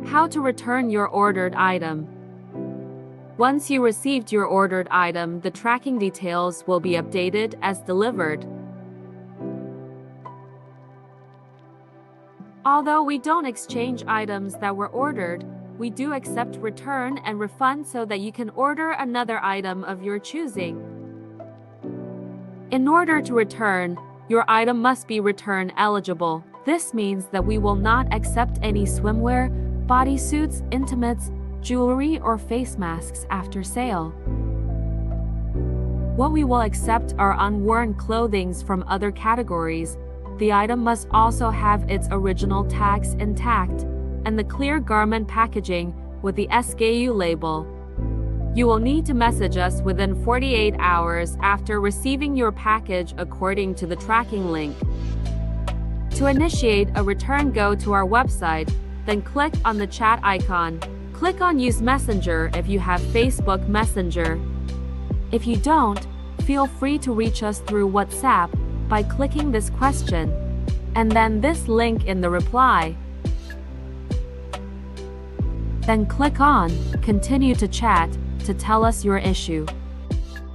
How to return your ordered item. Once you received your ordered item, the tracking details will be updated as delivered. Although we don't exchange items that were ordered, we do accept return and refund so that you can order another item of your choosing. In order to return, your item must be return eligible. This means that we will not accept any swimwear, bodysuits, intimates, jewelry, or face masks after sale. What we will accept are unworn clothings from other categories. The item must also have its original tags intact and the clear garment packaging with the SKU label. You will need to message us within 48 hours after receiving your package according to the tracking link. To initiate a return, go to our website, then click on the chat icon. Click on Use Messenger if you have Facebook Messenger. If you don't, feel free to reach us through WhatsApp by clicking this question and then this link in the reply. Then click on Continue to Chat to tell us your issue.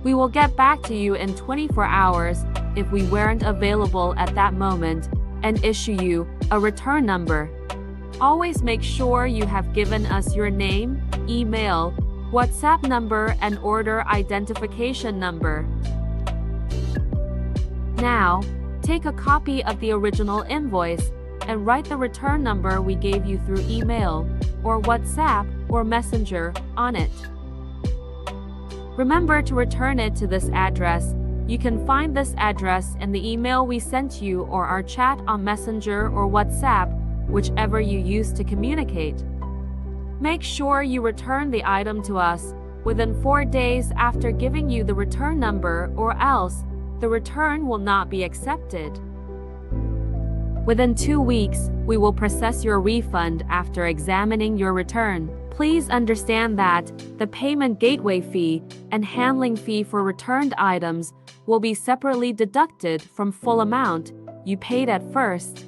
We will get back to you in 24 hours if we weren't available at that moment and issue you a return number. Always make sure you have given us your name, email, WhatsApp number, and order identification number. Now, take a copy of the original invoice and write the return number we gave you through email or WhatsApp or Messenger on it. Remember to return it to this address. You can find this address in the email we sent you or our chat on Messenger or WhatsApp, whichever you use to communicate. Make sure you return the item to us within 4 days after giving you the return number, or else the return will not be accepted. Within 2 weeks, we will process your refund after examining your return. Please understand that the payment gateway fee and handling fee for returned items will be separately deducted from full amount you paid at first.